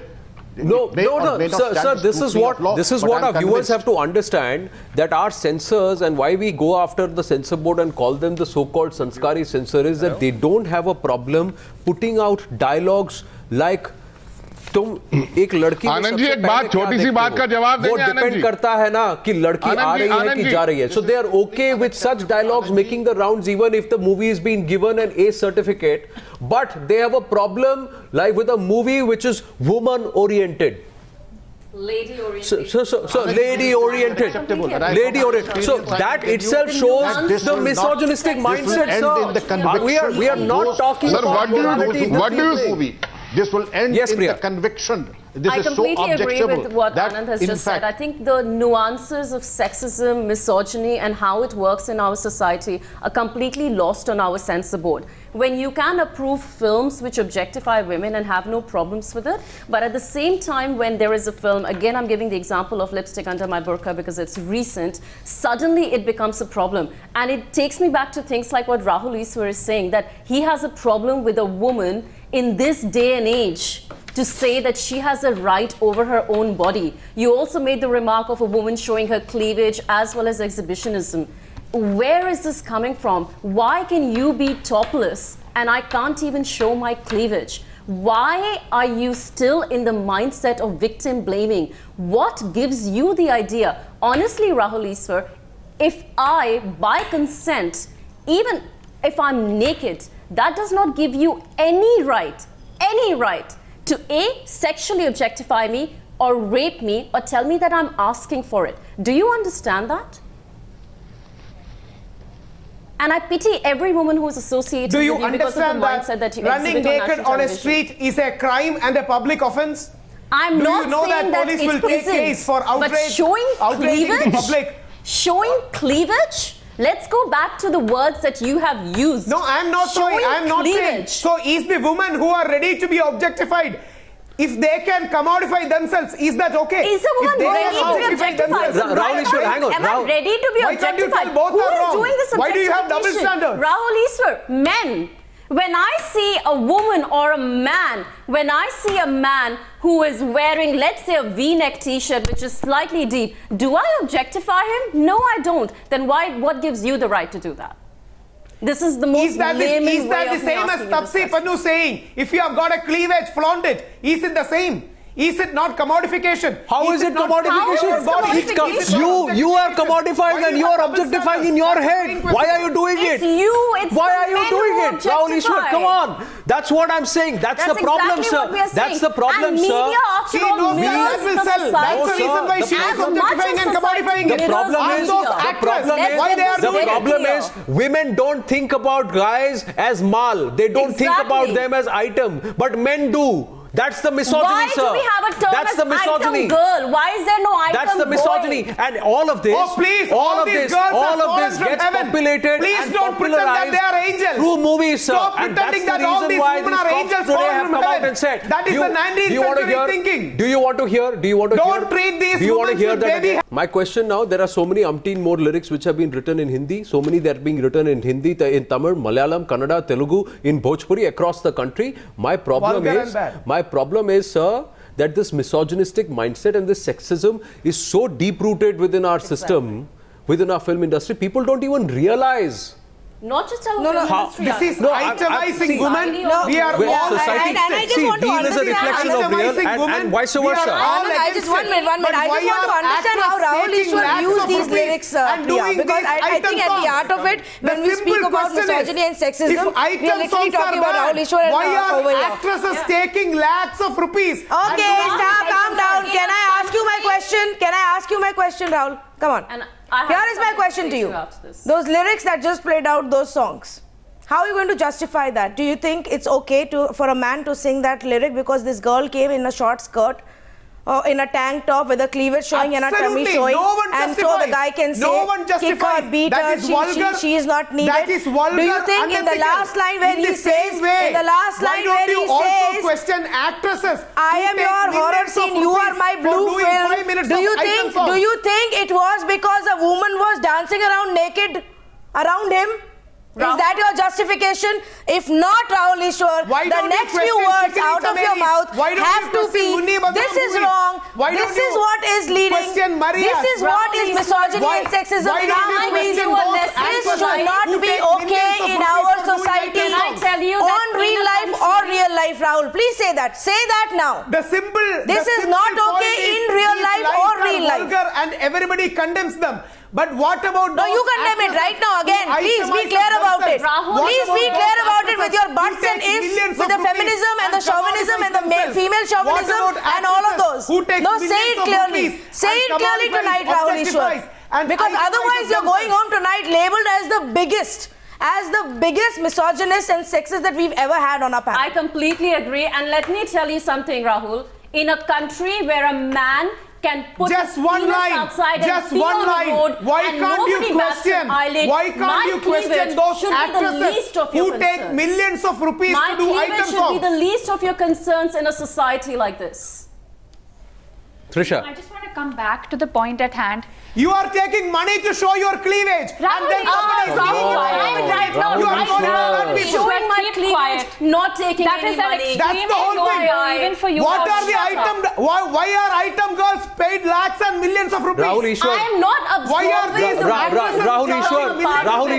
No, sir, this is what our viewers have to understand, that our censors and why we go after the censor board and call them the so-called sanskari censor is that they don't have a problem putting out dialogues like तुम एक लड़की आनंद जी एक बात छोटी सी बात का जवाब देंगे आनंद जी, वो डिपेंड करता है ना कि लड़की आ रही है कि जा रही है. So they are okay with such dialogues making the rounds even if the movie is being given an A certificate, but they have a problem like with a movie which is woman oriented. Lady oriented. So lady oriented. So that itself shows the misogynistic mindset, sir. We are not talking about morality. What do you movie? This will end in the conviction I completely agree with what Anand has just said. I think the nuances of sexism, misogyny and how it works in our society are completely lost on our censor board. When you can approve films which objectify women and have no problems with it, but at the same time when there is a film, again I'm giving the example of Lipstick Under My Burqa because it's recent, suddenly it becomes a problem. And it takes me back to things like what Rahul Easwar is saying, that he has a problem with a woman in this day and age to say that she has a right over her own body. You also made the remark of a woman showing her cleavage as well as exhibitionism. Where is this coming from? Why can you be topless and I can't even show my cleavage? Why are you still in the mindset of victim blaming? What gives you the idea? Honestly, Rahul Easwar, if I, by consent, even if I'm naked, that does not give you any right to A, sexually objectify me or rape me or tell me that I'm asking for it. Do you understand that? And I pity every woman who is associated with you because of the mindset that you running naked on a street is a crime and a public offense? I'm not saying that police will take case for outrage, but showing outraging the public. Showing cleavage? Let's go back to the words that you have used. No, I'm not showing. I'm not saying. So is the women who are ready to be objectified, if they can commodify themselves, is that okay? Is a woman ready to be objectified? Rahul Easwar, hang on. Am I ready to be objectified? Why can't you tell both Who are is wrong? doing this objectification? Why do you have double standards? Rahul Easwar, men. When I see a woman or a man, when I see a man who is wearing, let's say, a V-neck t-shirt which is slightly deep, do I objectify him? No, I don't. Then what gives you the right to do that? This is the most layman way of Is that the same as Tapsi Pannu saying, if you have got a cleavage, flaunt it? Is it the same? Is it not commodification? How is it commodification? You are commodifying and you are objectifying in your head. Why are you doing it? Why are you doing it? Rahul Easwar, come on. That's what I'm saying. That's the problem, sir. That's the problem, sir. She knows that will sell. That's the reason why she is objectifying and commodifying it. The problem is women don't think about guys as mal. They don't think about them as item. But men do. That's the misogyny, sir. Why do we have a term as item girl? Why is there no item boy? That's the misogyny. And all of this, all of this gets populated and popularized through movies, sir. And that's the reason why these cops today have come out and said, that is the 19th century thinking. Do you want to hear? Don't treat these women with baby. My question now, there are so many umpteen more lyrics which have been written in Hindi, so many that are being written in Hindi, in Tamil, Malayalam, Kannada, Telugu, in Bhojpuri, across the country. My problem is, sir, that this misogynistic mindset and this sexism is so deep-rooted within our system, within our film industry, people don't even realize. Not just our film industry. This is itemizing women. We are all society. I just want to Real is a reflection of real and vice versa. I just one minute. I just want to understand how Rahul Easwar used these lyrics, Priya, because I think at the heart of it, when we speak about misogyny and sexism, we are literally talking about Rahul Easwar and why are actresses taking lakhs of rupees? Okay, stop, calm down. Can I ask you my question? Can I ask you my question, Rahul? Come on. Here is my question to you. Those lyrics that just played out, those songs, how are you going to justify that? Do you think it's okay for a man to sing that lyric because this girl came in a short skirt or in a tank top with a cleavage showing and a tummy showing, and so the guy can say, kick her, beat her, she is not needed? That is vulgar. Do you think in the last line where he says, question actresses? I am your horror scene, you are my blue film. Do you think it was because a woman was dancing around naked around him? Is that your justification? If not, Rahul Easwar, the next few words out of your mouth have to be, this is wrong, this is what is leading, this is what is misogyny and sexism in our movies. This should not be okay in our society on real life or real life, Rahul. Please say that. Say that now. This is not okay in real life or real life. And everybody condemns them. But what about No, you condemn it right now again. Please be clear about it. Please be clear about it with your butts and ifs, with the feminism and the chauvinism and the female chauvinism and all of those. No, say it clearly. Say it clearly tonight, Rahul Easwar. Because otherwise you're going home tonight labelled as the biggest misogynist and sexist that we've ever had on our panel. I completely agree. And let me tell you something, Rahul. in a country where a man can put just one line outside just and one line road, why can't you question those actresses who take millions of rupees to do item songs? Should be the least of your concerns in a society like this. Trisha, I just want to come back to the point at hand. You are taking money to show your cleavage, Rahul, and then showing my cleavage, not taking any money. That's the whole thing. Even for you. What are the item? Why are item girls paid lakhs and millions of rupees? Rahul Ishwar. I am not absolving Rahul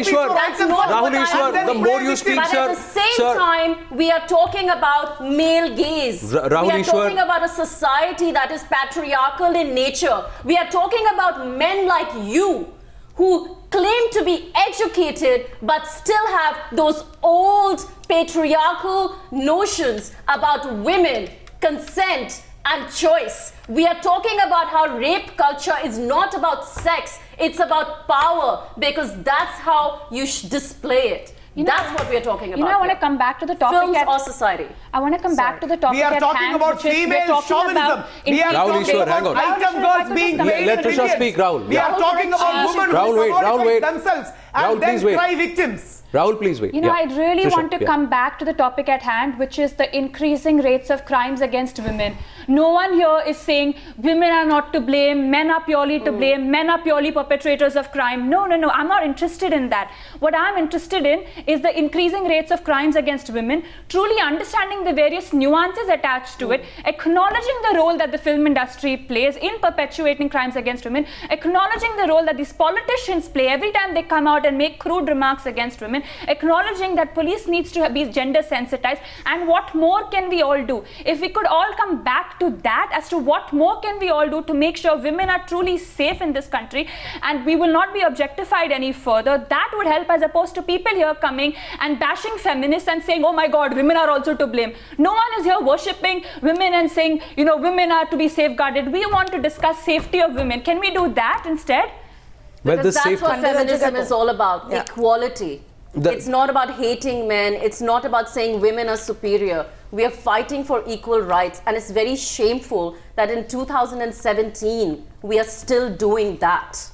Ishwar, the more you speak, but sir. At the same time, we are talking about male gaze. We are talking about a society that is patriarchal in nature. We are talking about men like you who claim to be educated but still have those old patriarchal notions about women, consent and choice. We are talking about how rape culture is not about sex, it's about power, because that's how you display it. That's what we are talking about. I want to come back to the topic. Films or society? I want to come back to the topic. We are talking about female chauvinism. We are talking about item girls being paid. Let Trisha speak, Rahul. We are talking about women who commodify themselves and then cry victims. Rahul, please wait. I really want to come back to the topic at hand, which is the increasing rates of crimes against women. No one here is saying women are not to blame, men are purely to blame, men are purely perpetrators of crime. No. I'm not interested in that. What I'm interested in is the increasing rates of crimes against women, truly understanding the various nuances attached to it, acknowledging the role that the film industry plays in perpetuating crimes against women, acknowledging the role that these politicians play every time they come out and make crude remarks against women, acknowledging that police needs to be gender sensitized, and what more can we all do? If we could all come back to that as to what more can we all do to make sure women are truly safe in this country and we will not be objectified any further, that would help, as opposed to people here coming and bashing feminists and saying, oh my God, women are also to blame. No one is here worshipping women and saying, women are to be safeguarded. We want to discuss safety of women. Can we do that instead? Because that's what feminism is all about, equality. It's not about hating men. It's not about saying women are superior. We are fighting for equal rights, and it's very shameful that in 2017 we are still doing that.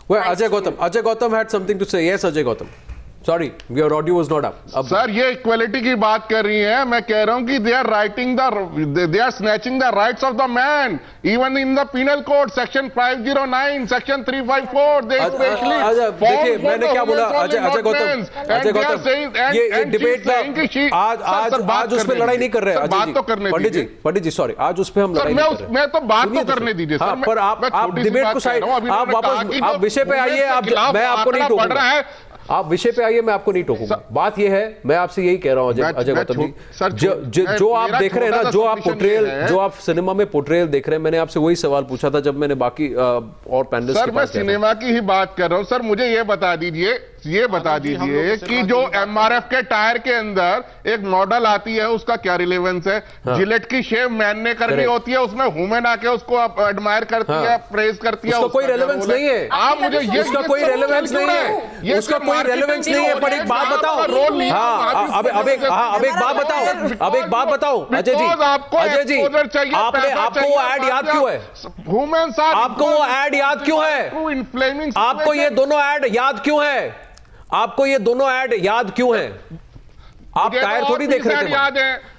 Well, Ajay Gautam had something to say. Yes, Ajay Gautam. Sorry, your audio was not up. Sir ये equality की बात कर रही हैं, मैं कह रहा हूं कि they are snatching the rights of the man, even in the penal code section 509, section 354 they especially देखिए मैंने क्या बोला अजय गौतम ये डिबेट में आज उस पे लड़ाई नहीं कर रहे हैं पंडित जी सॉरी आज उस पे हम लड़ाई नहीं कर रहे हैं। मैं तो बात तो करने दीजिए सर, पर आप डिबेट को साइड आप वापस आप विषय पे आइए, मैं आपको नहीं टोकूंगा, आप विषय पे आइए, मैं आपको नहीं टोकूंगा। बात यह है, मैं आपसे यही कह रहा हूं अजय गौतम जी, जो आप देख रहे हैं ना, जो आप पोर्ट्रेयल, जो आप सिनेमा में पोर्ट्रेयल देख रहे हैं, मैंने आपसे वही सवाल पूछा था जब मैंने बाकी और पैनलिस्ट सर मैं सिनेमा की ही बात कर रहा हूं। सर मुझे ये बता दीजिए कि जो एमआरएफ के टायर के अंदर एक मॉडल आती है उसका क्या रिलेवेंस है? जिलेट की शेव मैन ने करनी होती है, उसमें वुमेन आके उसको एडमायर करती है, प्रेज करती है, उसका कोई रेलेवेंस नहीं है। आप मुझे ये उसका कोई रेलेवेंस नहीं है, उसका कोई रेलेवेंस नहीं है। पर एक बात बताओ, अब एक बात बताओ अजय जी, आपको वो ऐड याद क्यों है? आपको वो ऐड याद क्यों है? आपको ये दोनों ऐड याद क्यों है? आपको ये दोनों ऐड याद क्यों हैं? आप टायर थोड़ी देख रहे थे,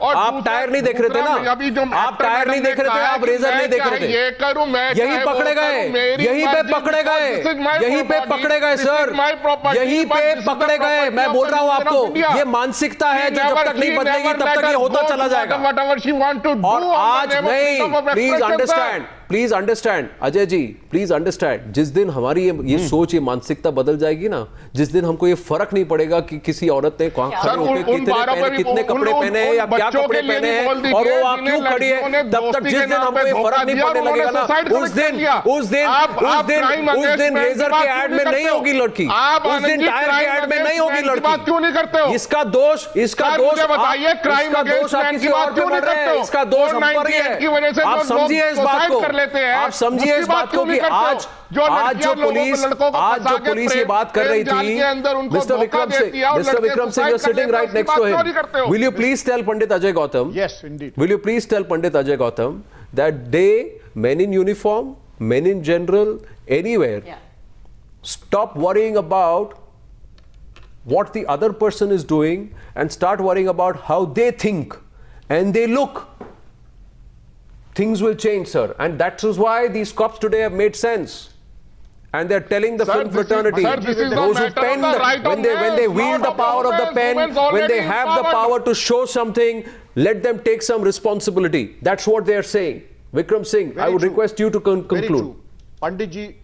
आप टायर नहीं देख रहे थे ना, आप टायर नहीं देख रहे थे, आप रेजर नहीं देख रहे थे। यही पकड़े गए, यहीं पे पकड़े गए, यहीं पे पकड़े गए सर, यहीं पे पकड़े गए। मैं बोल रहा हूं आपको, ये मानसिकता है जो जब तक नहीं बदलेगी तब तक ये होता चला जाएगा। और आज नहीं, please understand Ajay ji, please understand, जिस दिन हमारी ये सोच, ये मानसिकता बदल जाएगी ना, जिस दिन हमको ये फर्क नहीं पड़ेगा कि किसी औरत ने कितने कपड़े पहने हैं या क्या कपड़े पहने हैं और वो आप क्यों खड़ी है, तब तक जिस दिन हमको ये फर्क नहीं पड़ने लगेगा ना, उस दिन रेजर के ऐड में नहीं होगी लड़की, उस दिन टायर के ऐड में नहीं होगी लड़की। क्यों नहीं करते हो? इसका दोष आप किसी और पे बढ़ रहे हैं, इसका दोष हम पर ही है। आप समझिए इस बात को, आप समझिए इस बात को कि आज जो पुलिस ये बात कर रही थी, Mr. Vikram Singh, you're sitting right next to him. Will you please tell Pandit Ajay Gautam? Yes, indeed. Will you please tell Pandit Ajay Gautam that they, men in uniform, men in general, anywhere, stop worrying about what the other person is doing and start worrying about how they think and they look. Things will change, sir. And that is why these cops today have made sense. And they're telling the film fraternity, those who pen, when they wield the power of the pen, when they have the power to show something, let them take some responsibility. That's what they are saying. Vikram Singh, I would request you to conclude. Pandit ji,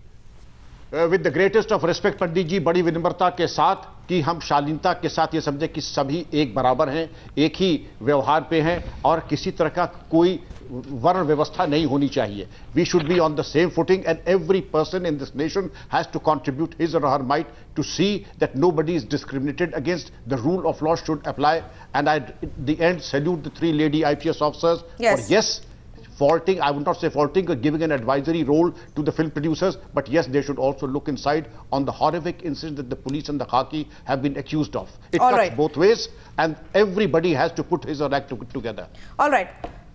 with the greatest of respect, Pandit ji, बड़ी विनम्रता के साथ कि हम शालीनता के साथ ये समझे कि सभी एक बराबर हैं, एक ही व्यवहार पे हैं और किसी तरह का कोई वर्ण व्यवस्था नहीं होनी चाहिए. We should be on the same footing and every person in this nation has to contribute his or her might to see that nobody is discriminated against. The rule of law should apply, and I, at the end, salute the 3 lady IPS officers for faulting, I would not say faulting, or giving an advisory role to the film producers, but yes, they should also look inside on the horrific incident that the police and the khaki have been accused of. It cuts both ways, and everybody has to put his or her act together. All right.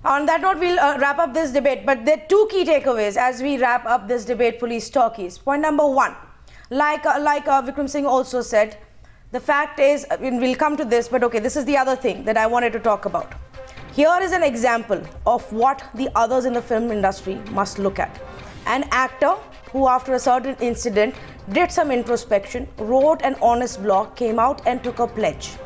On that note, we'll wrap up this debate, but there are 2 key takeaways as we wrap up this debate, police talkies. Point number 1, like Vikram Singh also said, the fact is, we'll come to this, but okay, this is the other thing that I wanted to talk about. Here is an example of what the others in the film industry must look at. An actor who, after a certain incident, did some introspection, wrote an honest blog, came out and took a pledge.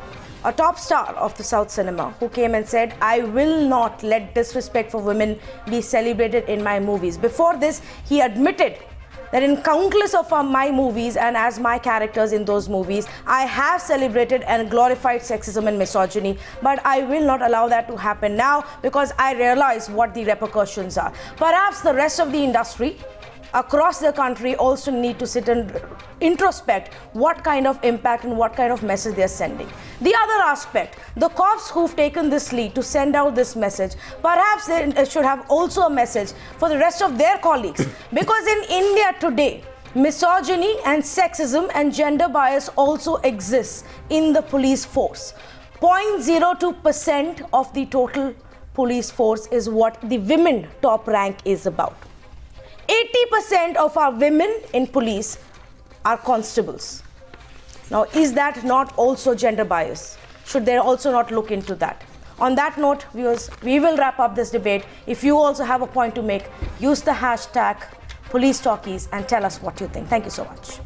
A top star of the South cinema who came and said, I will not let disrespect for women be celebrated in my movies. Before this, he admitted that in countless of my movies and as my characters in those movies, I have celebrated and glorified sexism and misogyny, but I will not allow that to happen now because I realize what the repercussions are. Perhaps the rest of the industry across the country also need to sit and introspect what kind of impact and what kind of message they're sending. The other aspect, the cops who've taken this lead to send out this message, perhaps they should have also a message for the rest of their colleagues. Because in India today, misogyny and sexism and gender bias also exists in the police force. 0.02% of the total police force is what the women top rank is about. 80% of our women in police are constables. Now, is that not also gender bias? Should they also not look into that? On that note, viewers, we will wrap up this debate. If you also have a point to make, use the hashtag police talkies and tell us what you think. Thank you so much.